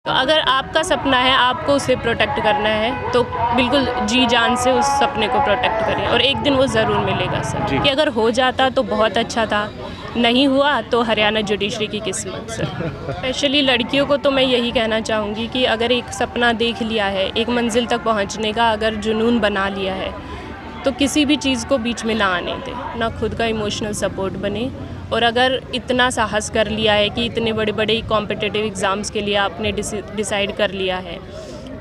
तो अगर आपका सपना है, आपको उसे प्रोटेक्ट करना है, तो बिल्कुल जी जान से उस सपने को प्रोटेक्ट करें और एक दिन वो ज़रूर मिलेगा सर। कि अगर हो जाता तो बहुत अच्छा था, नहीं हुआ तो हरियाणा जुडिशरी की किस्मत सर। स्पेशली लड़कियों को तो मैं यही कहना चाहूँगी कि अगर एक सपना देख लिया है, एक मंजिल तक पहुँचने का अगर जुनून बना लिया है, तो किसी भी चीज़ को बीच में ना आने दें, ना खुद का इमोशनल सपोर्ट बने। और अगर इतना साहस कर लिया है कि इतने बड़े बड़े कॉम्पिटिटिव एग्ज़ाम्स के लिए आपने डिसाइड कर लिया है,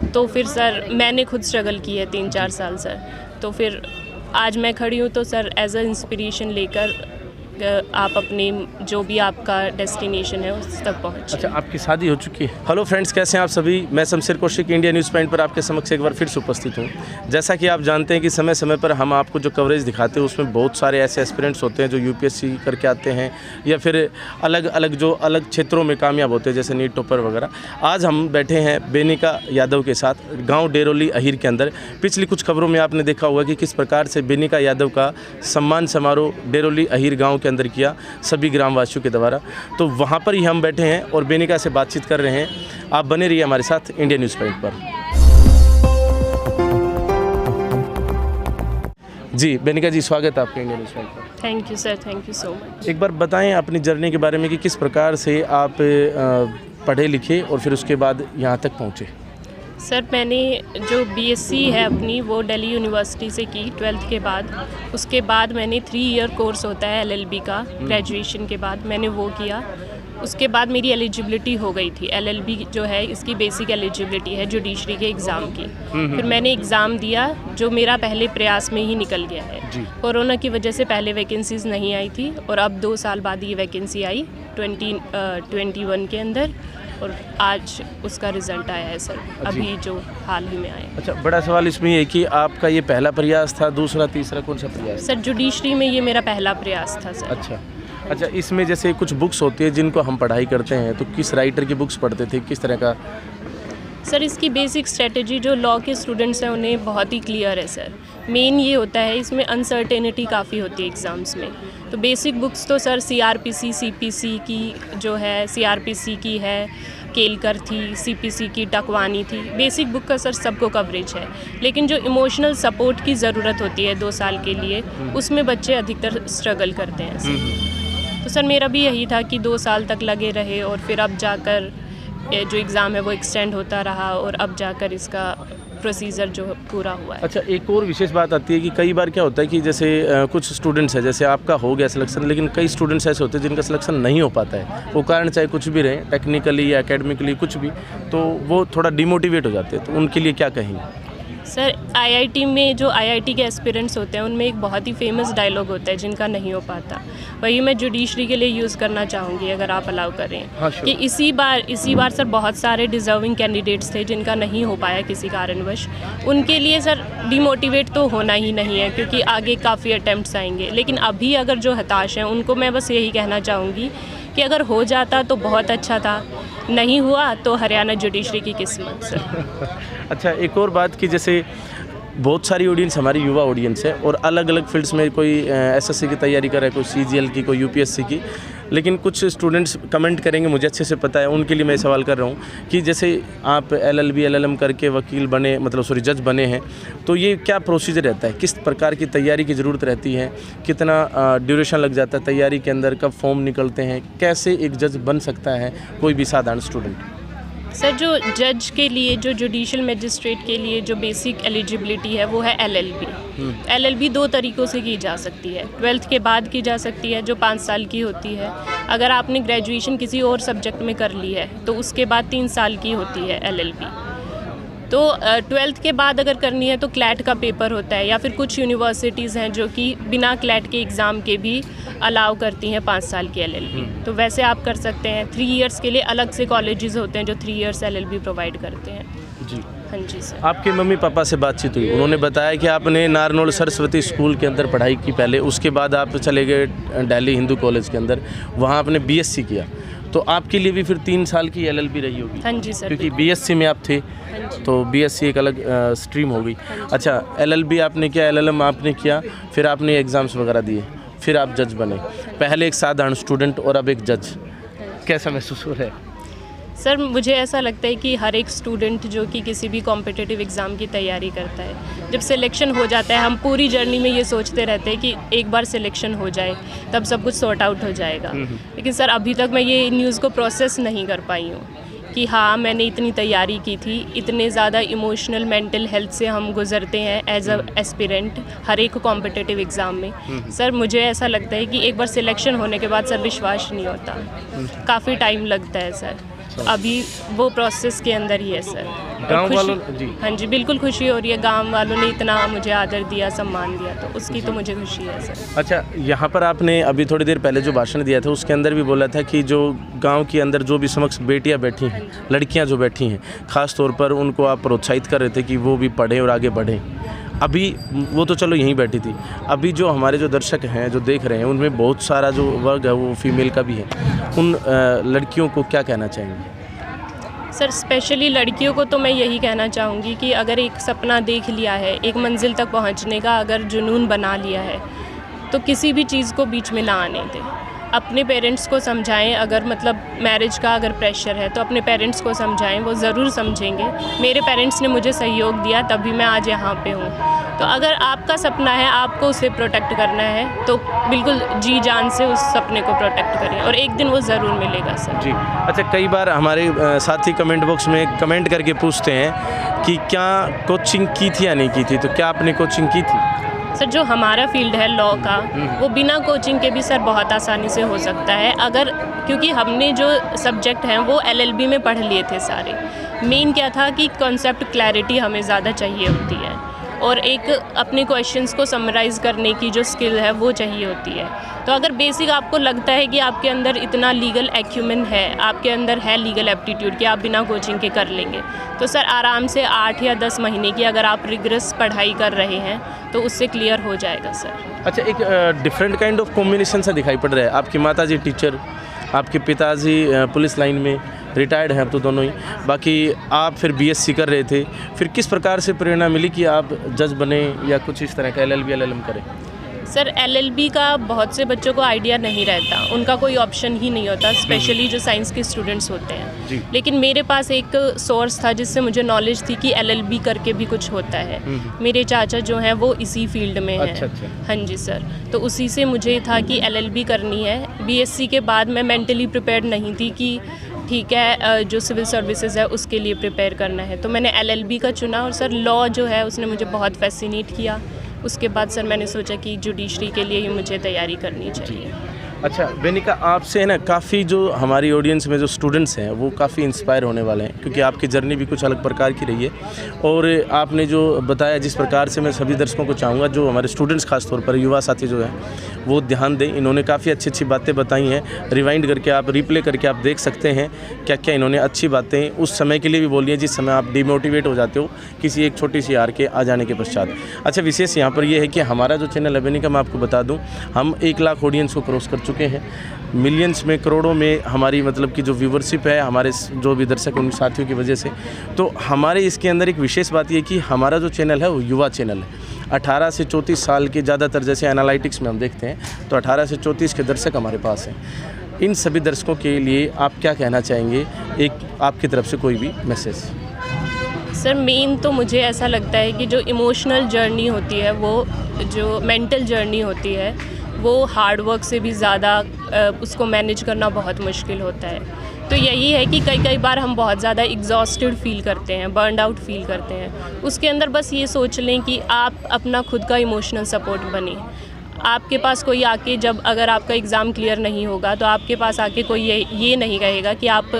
तो फिर सर मैंने खुद स्ट्रगल की है 3-4 साल सर, तो फिर आज मैं खड़ी हूँ तो सर एज अ इंस्पिरेशन लेकर आप अपनी जो भी आपका डेस्टिनेशन है उस तक पहुँच। अच्छा, आपकी शादी हो चुकी है। हेलो फ्रेंड्स, कैसे हैं आप सभी। मैं Shamsher Kaushik India news point पर आपके समक्ष एक बार फिर से उपस्थित हूं। जैसा कि आप जानते हैं कि समय समय पर हम आपको जो कवरेज दिखाते हैं उसमें बहुत सारे ऐसे एस्पिरेंट्स होते हैं जो यूपीएससी करके आते हैं या फिर अलग अलग क्षेत्रों में कामयाब होते हैं, जैसे नीट टॉपर वगैरह। आज हम बैठे हैं बेनिका यादव के साथ गाँव डेरोली अहीर के अंदर। पिछली कुछ खबरों में आपने देखा होगा कि किस प्रकार से बेनिका यादव का सम्मान समारोह डेरोली अहीर गाँव के अंदर किया सभी ग्रामवासियों के द्वारा। तो वहाँ पर ही हम बैठे हैं और बेनिका से बातचीत कर रहे हैं। आप बने रहिए हमारे साथ इंडिया न्यूज़ पॉइंट पर। जी बेनिका जी, स्वागत है आपके इंडिया न्यूज़ पॉइंट पर। Thank you sir, thank you so much. एक बार बताएं अपनी जर्नी के बारे में कि किस प्रकार से आप पढ़े लिखे और फिर उसके बाद यहाँ तक पहुँचे। सर मैंने जो बीएससी है अपनी वो दिल्ली यूनिवर्सिटी से की 12th के बाद। उसके बाद मैंने 3 ईयर कोर्स होता है एलएलबी का, ग्रेजुएशन के बाद मैंने वो किया। उसके बाद मेरी एलिजिबिलिटी हो गई थी। एलएलबी जो है इसकी बेसिक एलिजिबिलिटी है जुडिशरी के एग्ज़ाम की। फिर मैंने एग्ज़ाम दिया जो मेरा पहले प्रयास में ही निकल गया है। कोरोना की वजह से पहले वैकेंसीज़ नहीं आई थी और अब 2 साल बाद ये वैकेंसी आई 2021 के अंदर और आज उसका रिज़ल्ट आया है सर, अभी जो हाल ही में आया। अच्छा, बड़ा सवाल इसमें ये कि आपका ये पहला प्रयास था, दूसरा तीसरा कौन सा प्रयास? सर जुडिशरी में ये मेरा पहला प्रयास था सर। अच्छा, इसमें जैसे कुछ बुक्स होती है जिनको हम पढ़ाई करते हैं, तो किस राइटर की बुक्स पढ़ते थे, किस तरह का? सर इसकी बेसिक स्ट्रेटजी जो लॉ के स्टूडेंट्स हैं उन्हें बहुत ही क्लियर है सर। मेन ये होता है इसमें अनसर्टेनिटी काफ़ी होती है एग्ज़ाम्स में। तो बेसिक बुक्स तो सर सीआरपीसी सीपीसी की जो है, सीआरपीसी की है, केलकर थी, सीपीसी की टकवानी थी। बेसिक बुक का सर सबको कवरेज है, लेकिन जो इमोशनल सपोर्ट की ज़रूरत होती है 2 साल के लिए, उसमें बच्चे अधिकतर स्ट्रगल करते हैं सर। तो सर मेरा भी यही था कि 2 साल तक लगे रहे और फिर अब जाकर जो एग्ज़ाम है वो एक्सटेंड होता रहा और अब जाकर इसका प्रोसीजर जो पूरा हुआ है। अच्छा, एक और विशेष बात आती है कि कई बार क्या होता है कि जैसे कुछ स्टूडेंट्स हैं, जैसे आपका हो गया सिलेक्शन, लेकिन कई स्टूडेंट्स ऐसे होते हैं जिनका सिलेक्शन नहीं हो पाता है। वो कारण चाहे कुछ भी रहे, टेक्निकली या एकेडमिकली कुछ भी, तो वो थोड़ा डिमोटिवेट हो जाते हैं। तो उनके लिए क्या कहेंगे? सर आईआईटी में जो आईआईटी के एस्पिरेंट्स होते हैं उनमें एक बहुत ही फेमस डायलॉग होता है जिनका नहीं हो पाता, वही मैं जुडिशरी के लिए यूज़ करना चाहूँगी अगर आप अलाउ करें। हाँ, कि इसी बार सर बहुत सारे डिज़र्विंग कैंडिडेट्स थे जिनका नहीं हो पाया किसी कारणवश। उनके लिए सर डिमोटिवेट तो होना ही नहीं है क्योंकि आगे काफ़ी अटैम्प्ट्स आएंगे, लेकिन अभी अगर जो हताश हैं उनको मैं बस यही कहना चाहूँगी कि अगर हो जाता तो बहुत अच्छा था, नहीं हुआ तो हरियाणा जुडिशरी की किस्मत सर। अच्छा, एक और बात कि जैसे बहुत सारी ऑडियंस हमारी युवा ऑडियंस है और अलग अलग फील्ड्स में कोई एसएससी की तैयारी कर रहा है, कोई सीजीएल की, कोई यूपीएससी की, लेकिन कुछ स्टूडेंट्स कमेंट करेंगे, मुझे अच्छे से पता है, उनके लिए मैं सवाल कर रहा हूँ कि जैसे आप एलएलबी एलएलएम करके वकील बने, मतलब जज बने हैं, तो ये क्या प्रोसीजर रहता है, किस प्रकार की तैयारी की ज़रूरत रहती है, कितना ड्यूरेशन लग जाता है तैयारी के अंदर, कब फॉर्म निकलते हैं, कैसे एक जज बन सकता है कोई भी साधारण स्टूडेंट? सर जो जज के लिए, जो जुडिशियल मजिस्ट्रेट के लिए जो बेसिक एलिजिबिलिटी है वो है एलएलबी। एलएलबी 2 तरीक़ों से की जा सकती है। 12th के बाद की जा सकती है जो 5 साल की होती है। अगर आपने ग्रेजुएशन किसी और सब्जेक्ट में कर ली है तो उसके बाद 3 साल की होती है एलएलबी। तो 12th के बाद अगर करनी है तो क्लैट का पेपर होता है, या फिर कुछ यूनिवर्सिटीज़ हैं जो कि बिना क्लैट के एग्ज़ाम के भी अलाउ करती हैं 5 साल की एलएलबी। तो वैसे आप कर सकते हैं। 3 इयर्स के लिए अलग से कॉलेजेस होते हैं जो 3 इयर्स एलएलबी प्रोवाइड करते हैं। जी हाँ जी सर। आपके मम्मी पापा से बातचीत हुई, उन्होंने बताया कि आपने नारनौल सरस्वती स्कूल के अंदर पढ़ाई की पहले, उसके बाद आप चले गए दिल्ली हिंदू कॉलेज के अंदर, वहाँ आपने बीएससी किया। तो आपके लिए भी फिर 3 साल की एलएलबी रही होगी? हाँ जी सर, क्योंकि बीएससी में आप थे, तो बीएससी एक अलग स्ट्रीम हो गई। अच्छा, एलएलबी आपने किया, एलएलएम आपने किया, फिर आपने एग्ज़ाम्स वगैरह दिए, फिर आप जज बने। पहले एक साधारण स्टूडेंट और अब एक जज, कैसा महसूस हो रहा है? सर मुझे ऐसा लगता है कि हर एक स्टूडेंट जो कि किसी भी कॉम्पिटिटिव एग्ज़ाम की तैयारी करता है, जब सिलेक्शन हो जाता है, हम पूरी जर्नी में ये सोचते रहते हैं कि एक बार सिलेक्शन हो जाए तब सब कुछ सॉर्ट आउट हो जाएगा। लेकिन सर अभी तक मैं ये न्यूज़ को प्रोसेस नहीं कर पाई हूँ कि हाँ मैंने इतनी तैयारी की थी, इतने ज़्यादा इमोशनल मेंटल हेल्थ से हम गुजरते हैं एज अ एस्पिरेंट हर एक कॉम्पिटिटिव एग्ज़ाम में। सर मुझे ऐसा लगता है कि एक बार सिलेक्शन होने के बाद सर विश्वास नहीं होता, काफ़ी टाइम लगता है सर, अभी वो प्रोसेस के अंदर ही है सर। गांव वालों जी, हाँ जी बिल्कुल खुशी हो रही है, गांव वालों ने इतना मुझे आदर दिया, सम्मान दिया, तो उसकी तो मुझे खुशी है सर। अच्छा, यहाँ पर आपने अभी थोड़ी देर पहले जो भाषण दिया था उसके अंदर भी बोला था कि जो गांव के अंदर जो भी समक्ष बेटियां बैठी हैं, लड़कियां जो बैठी हैं, ख़ास तौर पर उनको आप प्रोत्साहित कर रहे थे कि वो भी पढ़ें और आगे बढ़ें। अभी वो तो चलो यहीं बैठी थी, अभी जो हमारे जो दर्शक हैं जो देख रहे हैं उनमें बहुत सारा जो वर्ग है वो फीमेल का भी है, उन लड़कियों को क्या कहना चाहेंगे? सर स्पेशली लड़कियों को तो मैं यही कहना चाहूँगी कि अगर एक सपना देख लिया है, एक मंजिल तक पहुँचने का अगर जुनून बना लिया है, तो किसी भी चीज़ को बीच में ना आने दें। अपने पेरेंट्स को समझाएं, अगर मतलब मैरिज का अगर प्रेशर है तो अपने पेरेंट्स को समझाएं, वो ज़रूर समझेंगे। मेरे पेरेंट्स ने मुझे सहयोग दिया तभी मैं आज यहाँ पे हूँ। तो अगर आपका सपना है, आपको उसे प्रोटेक्ट करना है, तो बिल्कुल जी जान से उस सपने को प्रोटेक्ट करें और एक दिन वो ज़रूर मिलेगा सर। जी अच्छा, कई बार हमारे साथी कमेंट बॉक्स में कमेंट करके पूछते हैं कि क्या कोचिंग की थी या नहीं की थी, तो क्या आपने कोचिंग की थी? सर जो हमारा फील्ड है लॉ का, वो बिना कोचिंग के भी सर बहुत आसानी से हो सकता है, अगर क्योंकि हमने जो सब्जेक्ट हैं वो LLB में पढ़ लिए थे सारे। मेन क्या था कि कॉन्सेप्ट क्लैरिटी हमें ज़्यादा चाहिए होती है और एक अपने क्वेश्चंस को समराइज़ करने की जो स्किल है वो चाहिए होती है। तो अगर बेसिक आपको लगता है कि आपके अंदर इतना लीगल एक्यूमेन है, आपके अंदर है लीगल एप्टीट्यूड कि आप बिना कोचिंग के कर लेंगे, तो सर आराम से 8 या 10 महीने की अगर आप रिग्रेस पढ़ाई कर रहे हैं तो उससे क्लियर हो जाएगा सर। अच्छा, एक डिफरेंट काइंड ऑफ कॉम्बिनेशन सा दिखाई पड़ रहा है। आपकी माताजी टीचर, आपके पिताजी पुलिस लाइन में रिटायर्ड हैं अब तो दोनों ही, बाकी आप फिर BSc कर रहे थे, फिर किस प्रकार से प्रेरणा मिली कि आप जज बने या कुछ इस तरह का LLB LLM करें? सर LLB का बहुत से बच्चों को आइडिया नहीं रहता, उनका कोई ऑप्शन ही नहीं होता, स्पेशली जो साइंस के स्टूडेंट्स होते हैं। लेकिन मेरे पास एक सोर्स था जिससे मुझे नॉलेज थी कि LLB करके भी कुछ होता है। मेरे चाचा जो हैं वो इसी फील्ड में हैं। अच्छा। हाँ जी सर, तो उसी से मुझे था कि LLB करनी है। BSc के बाद मैं मेंटली प्रिपेयर्ड नहीं थी कि ठीक है जो सिविल सर्विसेज है उसके लिए प्रिपेयर करना है, तो मैंने LLB का चुना और सर लॉ जो है उसने मुझे बहुत फैसिनेट किया। उसके बाद सर मैंने सोचा कि जुडिशरी के लिए ही मुझे तैयारी करनी चाहिए। अच्छा बेनिका, आपसे है ना काफ़ी जो हमारी ऑडियंस में जो स्टूडेंट्स हैं वो काफ़ी इंस्पायर होने वाले हैं, क्योंकि आपकी जर्नी भी कुछ अलग प्रकार की रही है और आपने जो बताया जिस प्रकार से, मैं सभी दर्शकों को चाहूँगा जो हमारे स्टूडेंट्स खासतौर पर युवा साथी जो हैं वो ध्यान दें। इन्होंने काफ़ी अच्छी अच्छी बातें बताई हैं, रिवाइंड करके आप रिप्ले करके आप देख सकते हैं क्या क्या इन्होंने अच्छी बातें उस समय के लिए भी बोली हैं जिस समय आप डिमोटिवेट हो जाते हो किसी एक छोटी सी हार के आ जाने के पश्चात। अच्छा, विशेष यहाँ पर यह है कि हमारा जो चैनल है बेनिका, मैं आपको बता दूँ हम 1 लाख ऑडियंस को क्रॉस कर चुके हैं, मिलियंस में करोड़ों में हमारी मतलब कि जो व्यूवरशिप है हमारे जो भी दर्शक उन साथियों की वजह से। तो हमारे इसके अंदर एक विशेष बात ये कि हमारा जो चैनल है वो युवा चैनल है। 18 से 34 साल के ज़्यादातर, जैसे एनालिटिक्स में हम देखते हैं तो 18 से 34 के दर्शक हमारे पास हैं। इन सभी दर्शकों के लिए आप क्या कहना चाहेंगे, एक आपकी तरफ से कोई भी मैसेज? सर मेन तो मुझे ऐसा लगता है कि जो इमोशनल जर्नी होती है, वो जो मेंटल जर्नी होती है, वो हार्ड वर्क से भी ज़्यादा उसको मैनेज करना बहुत मुश्किल होता है। तो यही है कि कई बार हम बहुत ज़्यादा एग्जॉस्टेड फील करते हैं, बर्नड आउट फील करते हैं। उसके अंदर बस ये सोच लें कि आप अपना खुद का इमोशनल सपोर्ट बने। आपके पास कोई आके, जब अगर आपका एग्ज़ाम क्लियर नहीं होगा तो आपके पास आके कोई ये नहीं कहेगा कि आप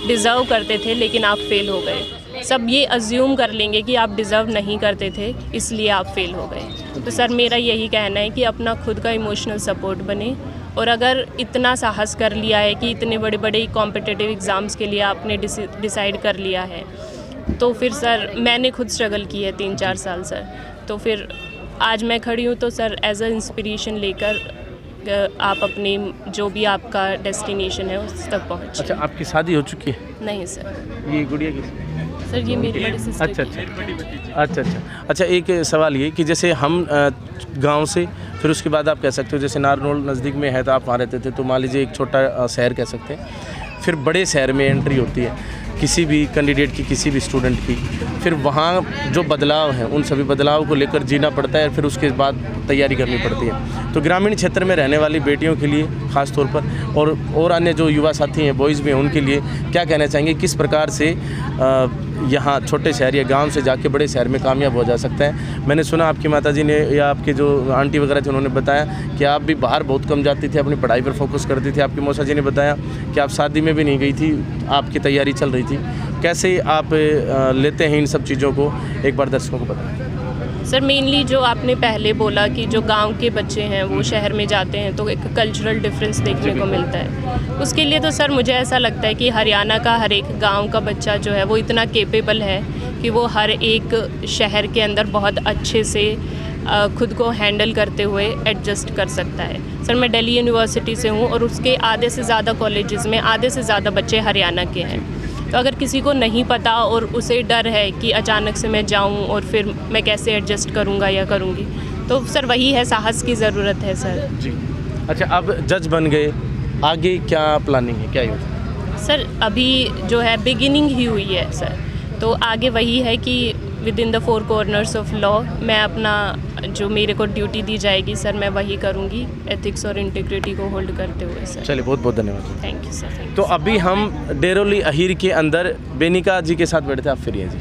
डिज़र्व करते थे लेकिन आप फेल हो गए। सब ये अज्यूम कर लेंगे कि आप डिज़र्व नहीं करते थे इसलिए आप फेल हो गए। तो सर मेरा यही कहना है कि अपना खुद का इमोशनल सपोर्ट बने, और अगर इतना साहस कर लिया है कि इतने बड़े बड़े कॉम्पिटिटिव एग्ज़ाम्स के लिए आपने डिसाइड कर लिया है, तो फिर सर मैंने खुद स्ट्रगल की है 3-4 साल सर, तो फिर आज मैं खड़ी हूँ तो सर एज अ इंस्पिरेशन लेकर आप अपने जो भी आपका डेस्टिनेशन है उस तक पहुँच। अच्छा, आपकी शादी हो चुकी है? नहीं सर। ये गुड़िया की? सर ये मेरी बड़ी सिस्टर। अच्छा, एक सवाल ये कि जैसे हम गांव से, फिर उसके बाद आप कह सकते हो जैसे नारनौल नज़दीक में है तो आप वहाँ रहते थे, तो मान लीजिए एक छोटा शहर कह सकते हैं, फिर बड़े शहर में एंट्री होती है किसी भी कैंडिडेट की, किसी भी स्टूडेंट की, फिर वहाँ जो बदलाव हैं उन सभी बदलाव को लेकर जीना पड़ता है, फिर उसके बाद तैयारी करनी पड़ती है। तो ग्रामीण क्षेत्र में रहने वाली बेटियों के लिए ख़ास तौर पर और अन्य जो युवा साथी हैं, बॉयज़ भी हैं, उनके लिए क्या कहना चाहेंगे, किस प्रकार से यहाँ छोटे शहर या गांव से जाके बड़े शहर में कामयाब हो जा सकता है। मैंने सुना आपकी माताजी ने या आपके जो आंटी वगैरह थे उन्होंने बताया कि आप भी बाहर बहुत कम जाती थी, अपनी पढ़ाई पर फोकस करती थी। आपकी मौसा जी ने बताया कि आप शादी में भी नहीं गई थी, आपकी तैयारी चल रही थी। कैसे आप लेते हैं इन सब चीज़ों को, एक बार दर्शकों को बताएं। सर मेनली जो आपने पहले बोला कि जो गांव के बच्चे हैं वो शहर में जाते हैं तो एक कल्चरल डिफरेंस देखने को मिलता है। उसके लिए तो सर मुझे ऐसा लगता है कि हरियाणा का हर एक गांव का बच्चा जो है वो इतना केपेबल है कि वो हर एक शहर के अंदर बहुत अच्छे से खुद को हैंडल करते हुए एडजस्ट कर सकता है। सर मैं दिल्ली यूनिवर्सिटी से हूँ और उसके आधे से ज़्यादा कॉलेजेस में आधे से ज़्यादा बच्चे हरियाणा के हैं। तो अगर किसी को नहीं पता और उसे डर है कि अचानक से मैं जाऊं और फिर मैं कैसे एडजस्ट करूंगा या करूंगी, तो सर वही है, साहस की ज़रूरत है सर जी। अच्छा, अब जज बन गए, आगे क्या प्लानिंग है, क्या योजना? सर अभी जो है बिगिनिंग ही हुई है सर, तो आगे वही है कि with in the 4 corners of law मैं अपना जो मेरे को ड्यूटी दी जाएगी सर मैं वही करूँगी, एथिक्स और इंटीग्रिटी को होल्ड करते हुए सर। चलिए, बहुत बहुत धन्यवाद। Thank you sir. तो अभी हम डेरोली अहीर के अंदर बेनिका जी के साथ बैठे थे। आप फिर जी,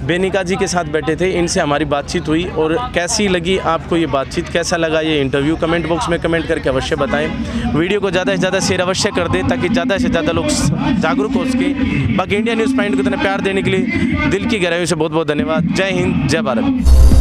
बेनिका जी के साथ बैठे थे, इनसे हमारी बातचीत हुई। और कैसी लगी आपको ये बातचीत, कैसा लगा ये इंटरव्यू, कमेंट बॉक्स में कमेंट करके अवश्य बताएं। वीडियो को ज़्यादा से ज़्यादा शेयर अवश्य कर दें ताकि ज़्यादा से ज़्यादा लोग जागरूक हो सके। बाकी इंडिया न्यूज़ पॉइंट को इतना प्यार देने के लिए दिल की गहराइयों से बहुत बहुत धन्यवाद। जय हिंद, जय भारत।